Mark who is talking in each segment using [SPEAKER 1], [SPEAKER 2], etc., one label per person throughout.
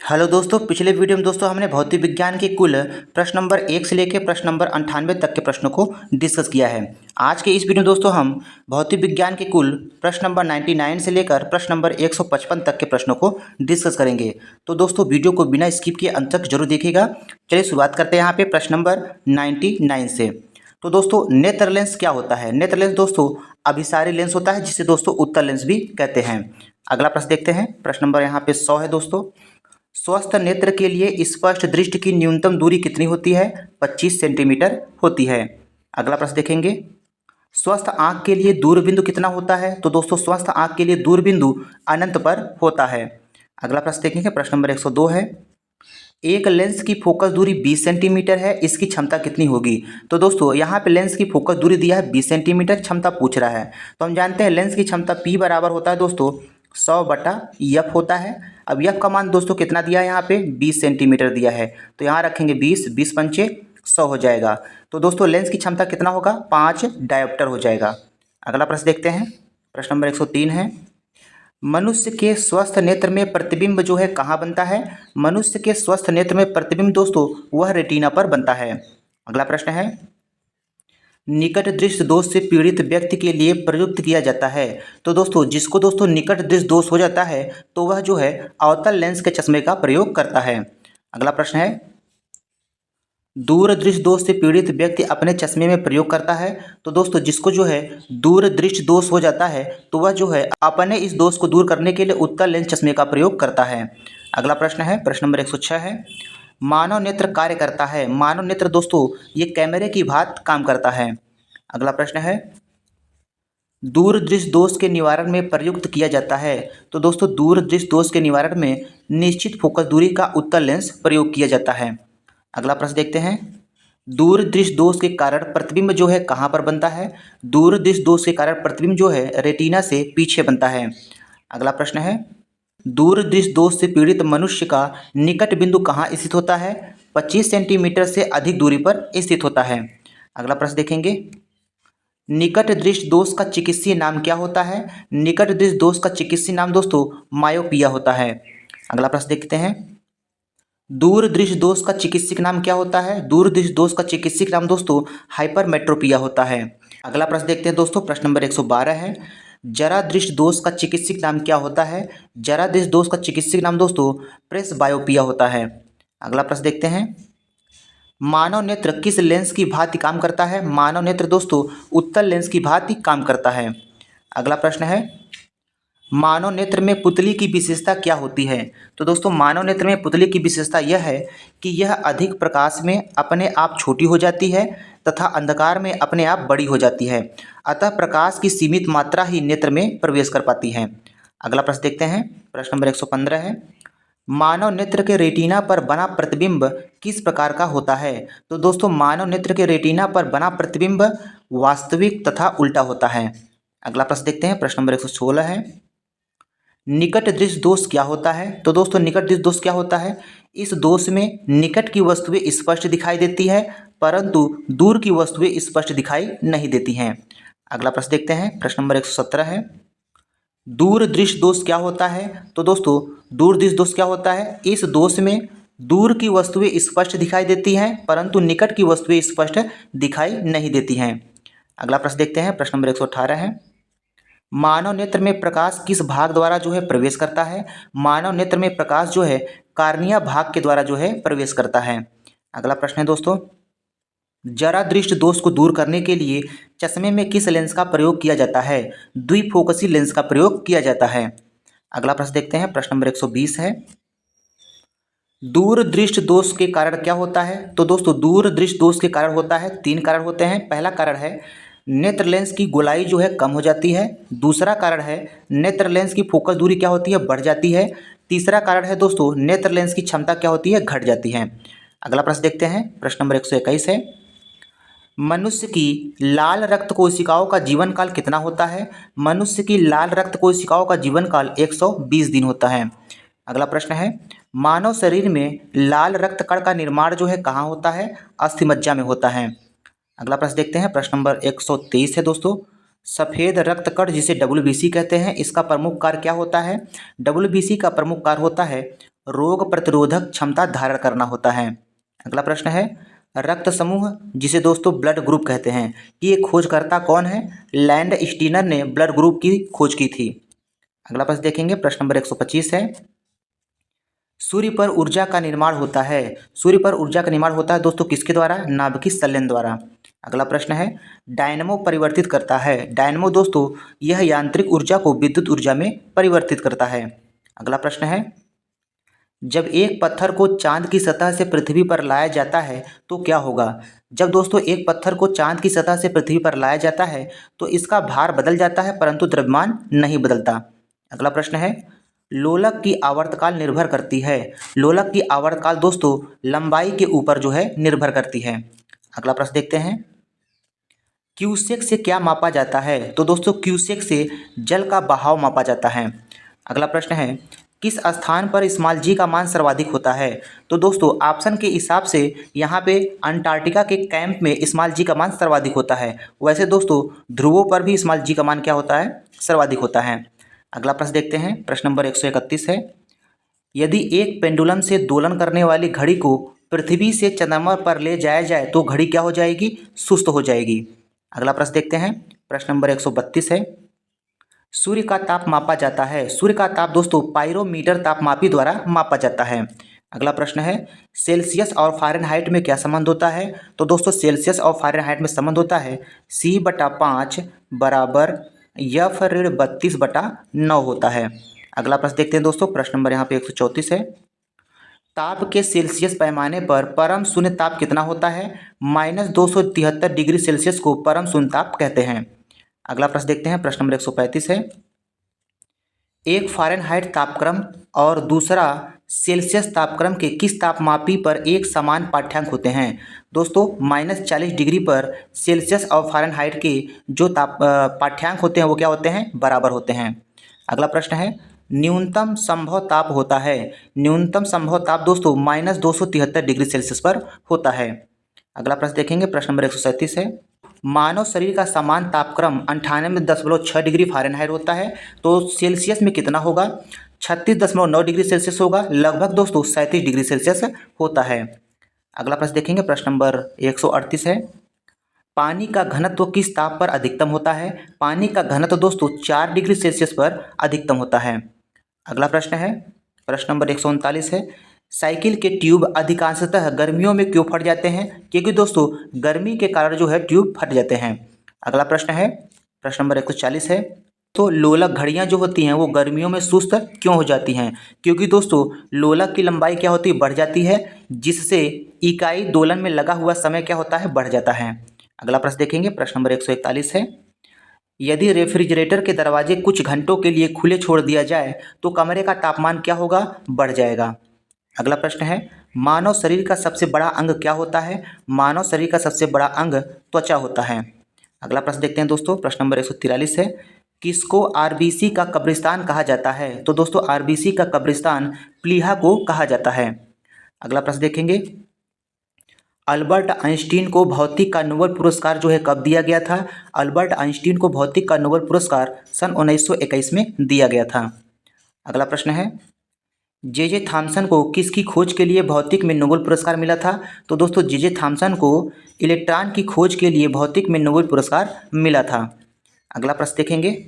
[SPEAKER 1] Hello दोस्तों, पिछले video में दोस्तों हमने भौतिक विज्ञान के कुल प्रश्न नंबर 1 से लेकर प्रश्न नंबर 98 तक के प्रश्नों को डिस्कस किया है। आज के इस वीडियो में दोस्तों हम भौतिक विज्ञान के कुल प्रश्न नंबर 99 से लेकर प्रश्न नंबर 155 तक के प्रश्नों को डिस्कस करेंगे। तो दोस्तों वीडियो को बिना स्किप किए अंत तक जरूर देखिएगा। चलिए शुरुआत करते हैं यहाँ पे प्रश्न नंबर 99 से। तो दोस्तों नेत्र लेंस क्या होता है? नेत्र लेंस दोस्तों अभिसारी लेंस होता है, जिसे दोस्तों उत्तल लेंस भी कहते हैं। अगला प्रश्न देखते हैं। प्रश्न नंबर यहाँ पे 100 है दोस्तों। स्वस्थ नेत्र के लिए स्पष्ट दृष्टि की न्यूनतम दूरी कितनी होती है? 25 सेंटीमीटर होती है। अगला प्रश्न देखेंगे। स्वस्थ आंख के लिए दूरबिंदु कितना होता है? तो दोस्तों स्वस्थ आंख के लिए दूरबिंदु अनंत पर होता है। अगला प्रश्न देखेंगे। प्रश्न नंबर 102 है। एक लेंस की फोकस दूरी 20 सेंटीमीटर है, इसकी क्षमता कितनी होगी? तो दोस्तों यहाँ पे लेंस की फोकस दूरी दिया है 20 सेंटीमीटर, क्षमता पूछ रहा है। तो हम जानते हैं लेंस की क्षमता P बराबर होता है दोस्तों 100/F होता है। अब F का मान दोस्तों कितना दिया है? यहाँ पे 20 सेंटीमीटर दिया है, तो यहाँ रखेंगे 20, 20 पंचे 100 हो जाएगा। तो दोस्तों लेंस की क्षमता कितना होगा? 5 डायोप्टर हो जाएगा। अगला प्रश्न देखते हैं। प्रश्न नंबर 103 है। मनुष्य के स्वस्थ नेत्र में प्रतिबिंब जो है कहाँ बनता है? मनुष्य के स्वस्थ नेत्र में प्रतिबिंब दोस्तों वह रेटिना पर बनता है। अगला प्रश्न है। निकट दृष्टि दोष से पीड़ित व्यक्ति के लिए प्रयुक्त किया जाता है। तो दोस्तों जिसको दोस्तों निकट दृष्टि दोष हो जाता है तो वह जो है अवतल लेंस के चश्मे का प्रयोग करता है। अगला प्रश्न है। दूर दृष्टि दोष से पीड़ित व्यक्ति अपने चश्मे में प्रयोग करता है। तो दोस्तों जिसको जो है दूर दृष्टि दोष हो जाता है तो वह जो है अपने इस दोष को दूर करने के लिए उत्तल लेंस चश्मे का प्रयोग करता है। अगला प्रश्न है। प्रश्न नंबर 106 है। मानव नेत्र कार्य करता है। मानव नेत्र दोस्तों ये कैमरे की भांति काम करता है। अगला प्रश्न है। दूर दृष्टि दोष के निवारण में प्रयुक्त किया जाता है। तो दोस्तों दूर दृष्टि दोष के निवारण में निश्चित फोकस दूरी का उत्तल लेंस प्रयोग किया जाता है। अगला प्रश्न देखते हैं। दूर दृष्टि दोष के कारण प्रतिबिंब जो है कहाँ पर बनता है? दूर दृष्टि दोष के कारण प्रतिबिंब जो है रेटिना से पीछे बनता है। अगला प्रश्न है। दूर दृष्टि दोष से पीड़ित मनुष्य का निकट बिंदु कहाँ स्थित होता है? 25 सेंटीमीटर से अधिक दूरी पर स्थित होता है। अगला प्रश्न देखेंगे। निकट दृष्टि दोष का चिकित्सीय नाम क्या होता है? निकट दृष्टि दोष का चिकित्सीय नाम दोस्तों मायोपिया होता है। अगला प्रश्न देखते हैं। दूर दृष्टि दोष का चिकित्सक नाम क्या होता है? दूर दृष्टि दोष का चिकित्सक नाम दोस्तों हाइपरमेट्रोपिया होता है। अगला प्रश्न देखते हैं दोस्तों। प्रश्न नंबर 112 है। जरा दृष्टि दोष का चिकित्सक नाम क्या होता है? जरा दृष्टि दोष का चिकित्सक नाम दोस्तों प्रेसबायोपिया होता है। अगला प्रश्न देखते हैं। मानव नेत्र किस लेंस की भांति काम करता है? मानव नेत्र दोस्तों उत्तल लेंस की भांति काम करता है। अगला प्रश्न है। मानव नेत्र में पुतली की विशेषता क्या होती है? तो दोस्तों मानव नेत्र में पुतली की विशेषता यह है कि यह अधिक प्रकाश में अपने आप छोटी हो जाती है तथा अंधकार में अपने आप बड़ी हो जाती है, अतः प्रकाश की सीमित मात्रा ही नेत्र में प्रवेश कर पाती है। अगला प्रश्न देखते हैं। प्रश्न नंबर 115 है। मानव नेत्र के रेटिना पर बना प्रतिबिंब किस प्रकार का होता है? तो दोस्तों मानव नेत्र के रेटिना पर बना प्रतिबिंब वास्तविक तथा उल्टा होता है। अगला प्रश्न देखते हैं। प्रश्न नंबर 116 है। निकट दृष्टि दोष क्या होता है? तो दोस्तों निकट दृष्टि दोष क्या होता है? इस दोष में निकट की वस्तुएं स्पष्ट दिखाई देती है परंतु दूर की वस्तुएं स्पष्ट दिखाई नहीं देती हैं। अगला प्रश्न देखते हैं। प्रश्न नंबर 117 है। दूर दृष्टि दोष क्या होता है? तो दोस्तों दूर दृष्टि दोष क्या होता है? इस दोष में दूर की वस्तुएं स्पष्ट दिखाई देती हैं परंतु निकट की वस्तुएं स्पष्ट दिखाई नहीं देती हैं। अगला प्रश्न देखते हैं। प्रश्न नंबर 118 है। मानव नेत्र में प्रकाश किस भाग द्वारा जो है प्रवेश करता है? मानव नेत्र में प्रकाश जो है कार्निया भाग के द्वारा जो है प्रवेश करता है। अगला प्रश्न है दोस्तों। जरा दृष्टि दोष को दूर करने के लिए चश्मे में किस लेंस का प्रयोग किया जाता है? द्विफोकसी लेंस का प्रयोग किया जाता है। अगला प्रश्न देखते हैं। प्रश्न नंबर 120 है। दूर दृष्टि दोष के कारण क्या होता है? तो दोस्तों दूर दृष्टि दोष के कारण होता है 3 कारण होते हैं। पहला कारण है नेत्र लेंस की गोलाई जो है कम हो जाती है। दूसरा कारण है नेत्र लेंस की फोकस दूरी क्या होती है? बढ़ जाती है। तीसरा कारण है दोस्तों नेत्र लेंस की क्षमता क्या होती है? घट जाती है। अगला प्रश्न देखते हैं। प्रश्न नंबर 121 है। मनुष्य की लाल रक्त कोशिकाओं का जीवन काल कितना होता है? मनुष्य की लाल रक्त कोशिकाओं का जीवन काल 120 दिन होता है। अगला प्रश्न है। मानव शरीर में लाल रक्त कण का निर्माण जो है कहाँ होता है? अस्थिमज्जा में होता है। अगला प्रश्न देखते हैं। प्रश्न नंबर 123 है दोस्तों। सफ़ेद रक्त कण जिसे WBC कहते हैं, इसका प्रमुख कार्य क्या होता है? WBC का प्रमुख कार्य होता है रोग प्रतिरोधक क्षमता धारण करना होता है। अगला प्रश्न है रक्त समूह, जिसे दोस्तों ब्लड ग्रुप कहते हैं, कि ये खोजकर्ता कौन है? लैंड स्टीनर ने ब्लड ग्रुप की खोज की थी। अगला प्रश्न देखेंगे, प्रश्न नंबर 125 है सूर्य पर ऊर्जा का निर्माण होता है। सूर्य पर ऊर्जा का निर्माण होता है दोस्तों किसके द्वारा? नाभिकीय संलयन द्वारा। अगला प्रश्न है डायनमो परिवर्तित करता है। डायनमो दोस्तों यह यांत्रिक ऊर्जा को विद्युत ऊर्जा में परिवर्तित करता है। अगला प्रश्न है जब एक पत्थर को चांद की सतह से पृथ्वी पर लाया जाता है तो क्या होगा? जब दोस्तों एक पत्थर को चांद की सतह से पृथ्वी पर लाया जाता है तो इसका भार बदल जाता है परंतु द्रव्यमान नहीं बदलता। अगला प्रश्न है लोलक की आवर्तकाल निर्भर करती है। लोलक की आवर्तकाल दोस्तों लंबाई के ऊपर जो है निर्भर करती है। अगला प्रश्न देखते हैं क्यूसेक से क्या मापा जाता है? तो दोस्तों क्यूसेक से जल का बहाव मापा जाता है। अगला प्रश्न है किस स्थान पर स्मॉल जी का मान सर्वाधिक होता है? तो दोस्तों ऑप्शन के हिसाब से यहाँ पे अंटार्कटिका के कैंप में स्मॉल जी का मान सर्वाधिक होता है। वैसे दोस्तों ध्रुवों पर भी स्मॉल जी का मान क्या होता है? सर्वाधिक होता है। अगला प्रश्न देखते हैं, प्रश्न नंबर 131 है यदि एक पेंडुलम से दोलन करने वाली घड़ी को पृथ्वी से चंद्रमा पर ले जाया जाए तो घड़ी क्या हो जाएगी? सुस्त हो जाएगी। अगला प्रश्न देखते हैं, प्रश्न नंबर 132 है सूर्य का ताप मापा जाता है। सूर्य का ताप दोस्तों पायरोमीटर तापमापी द्वारा मापा जाता है। अगला प्रश्न है सेल्सियस और फ़ारेनहाइट में क्या संबंध होता है? तो दोस्तों सेल्सियस और फ़ारेनहाइट में संबंध होता है C/5 बराबर F-32/9 होता है। अगला प्रश्न देखते हैं दोस्तों, प्रश्न नंबर यहाँ पे 134 है ताप के सेल्सियस पैमाने पर परम शून्य ताप कितना होता है? -273 डिग्री सेल्सियस को परम शून्य ताप कहते हैं। अगला प्रश्न देखते हैं, प्रश्न नंबर 135 है एक फ़ारेनहाइट तापक्रम और दूसरा सेल्सियस तापक्रम के किस तापमापी पर एक समान पाठ्यांक होते हैं? दोस्तों -40 डिग्री पर सेल्सियस और फ़ारेनहाइट के जो पाठ्यांक होते हैं वो क्या होते हैं? बराबर होते हैं। अगला प्रश्न है न्यूनतम संभव ताप होता है। न्यूनतम संभव ताप दोस्तों -273 डिग्री सेल्सियस पर होता है। अगला प्रश्न देखेंगे, प्रश्न नंबर 137 है मानव शरीर का समान तापक्रम 98.6 डिग्री फ़ारेनहाइट होता है तो सेल्सियस में कितना होगा? 36.9 डिग्री सेल्सियस होगा, लगभग दोस्तों 37 डिग्री सेल्सियस होता है। अगला प्रश्न देखेंगे, प्रश्न नंबर 138 है पानी का घनत्व किस ताप पर अधिकतम होता है? पानी का घनत्व दोस्तों 4 डिग्री सेल्सियस पर अधिकतम होता है। अगला प्रश्न है, प्रश्न नंबर 139 है साइकिल के ट्यूब अधिकांशतः गर्मियों में क्यों फट जाते हैं? क्योंकि दोस्तों गर्मी के कारण जो है ट्यूब फट जाते हैं। अगला प्रश्न है, प्रश्न नंबर 140 है तो लोलक घड़ियां जो होती हैं वो गर्मियों में सुस्त क्यों हो जाती हैं? क्योंकि दोस्तों लोलक की लंबाई क्या होती है? बढ़ जाती है, जिससे इकाई दोलन में लगा हुआ समय क्या होता है? बढ़ जाता है। अगला प्रश्न देखेंगे, प्रश्न नंबर 141 है यदि रेफ्रिजरेटर के दरवाजे कुछ घंटों के लिए खुले छोड़ दिया जाए तो कमरे का तापमान क्या होगा? बढ़ जाएगा। अगला प्रश्न है मानव शरीर का सबसे बड़ा अंग क्या होता है? मानव शरीर का सबसे बड़ा अंग त्वचा होता है। अगला प्रश्न देखते हैं दोस्तों, प्रश्न नंबर 143 है किसको आरबीसी का कब्रिस्तान कहा जाता है? तो दोस्तों आरबीसी का कब्रिस्तान प्लीहा को कहा जाता है। अगला प्रश्न देखेंगे अल्बर्ट आइंस्टीन को भौतिक का नोबेल पुरस्कार जो है कब दिया गया था? अल्बर्ट आइंस्टीन को भौतिक का नोबेल पुरस्कार सन 1921 में दिया गया था। अगला प्रश्न है जे थॉमसन को किसकी खोज के लिए भौतिक में नोबेल पुरस्कार मिला था? तो दोस्तों जे थॉमसन को इलेक्ट्रॉन की खोज के लिए भौतिक में नोबेल पुरस्कार मिला था। अगला प्रश्न देखेंगे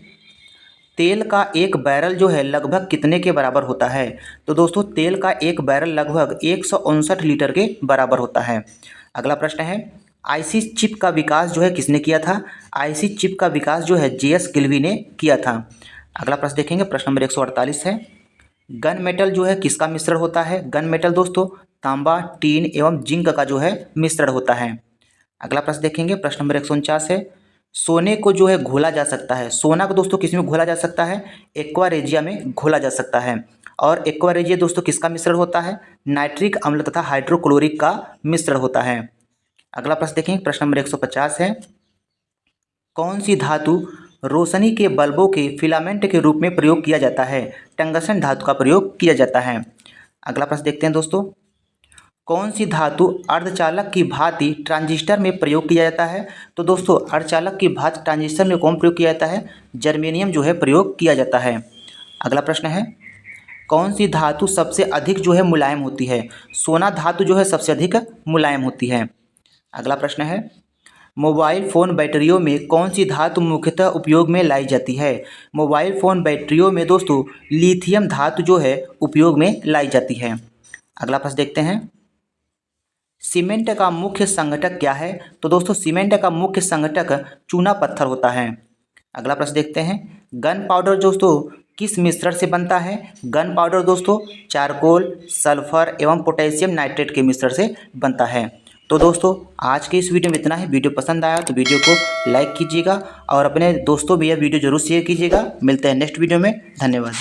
[SPEAKER 1] तेल का एक बैरल जो है लगभग कितने के बराबर होता है? तो दोस्तों तेल का एक बैरल लगभग 159 लीटर के बराबर होता है। अगला प्रश्न है आईसी चिप का विकास जो है किसने किया था? आईसी चिप का विकास जो है जेएस गिल्वी ने किया था। अगला प्रश्न देखेंगे, प्रश्न नंबर 148 है गन मेटल जो है किसका मिश्रण होता है? गन मेटल दोस्तों तांबा, टीन एवं जिंक का जो है मिश्रण होता है। अगला प्रश्न देखेंगे, प्रश्न नंबर 149 है सोने को जो है घोला जा सकता है। सोना को दोस्तों किस में घोला जा सकता है? एक्वा रेजिया में घोला जा सकता है। और एक्वा रेजिया दोस्तों किसका मिश्रण होता है? नाइट्रिक अम्ल तथा हाइड्रोक्लोरिक का मिश्रण होता है। अगला प्रश्न देखेंगे, प्रश्न नंबर 150 है कौन सी धातु रोशनी के बल्बों के फिलामेंट के रूप में प्रयोग किया जाता है? टंगस्टन धातु का प्रयोग किया जाता है। अगला प्रश्न देखते हैं दोस्तों कौन सी धातु अर्धचालक की भांति ट्रांजिस्टर में प्रयोग किया जाता है? तो दोस्तों अर्धचालक की भांति ट्रांजिस्टर में कौन प्रयोग किया जाता है? जर्मेनियम जो है प्रयोग किया जाता है। अगला प्रश्न है कौन सी धातु सबसे अधिक जो है मुलायम होती है? सोना धातु जो है सबसे अधिक मुलायम होती है। अगला प्रश्न है, मोबाइल फ़ोन बैटरियों में कौन सी धातु मुख्यतः उपयोग में लाई जाती है? मोबाइल फ़ोन बैटरियों में दोस्तों लिथियम धातु जो है उपयोग में लाई जाती है। अगला प्रश्न देखते हैं, सीमेंट का मुख्य संघटक क्या है? तो दोस्तों सीमेंट का मुख्य संघटक चूना पत्थर होता है। अगला प्रश्न देखते हैं, गन पाउडर दोस्तों किस मिश्रण से बनता है? गन पाउडर दोस्तों चारकोल, सल्फर एवं पोटेशियम नाइट्रेट के मिश्रण से बनता है। तो दोस्तों आज के इस वीडियो में इतना ही। वीडियो पसंद आया तो वीडियो को लाइक कीजिएगा और अपने दोस्तों भी यह वीडियो जरूर शेयर कीजिएगा। मिलते हैं नेक्स्ट वीडियो में। धन्यवाद।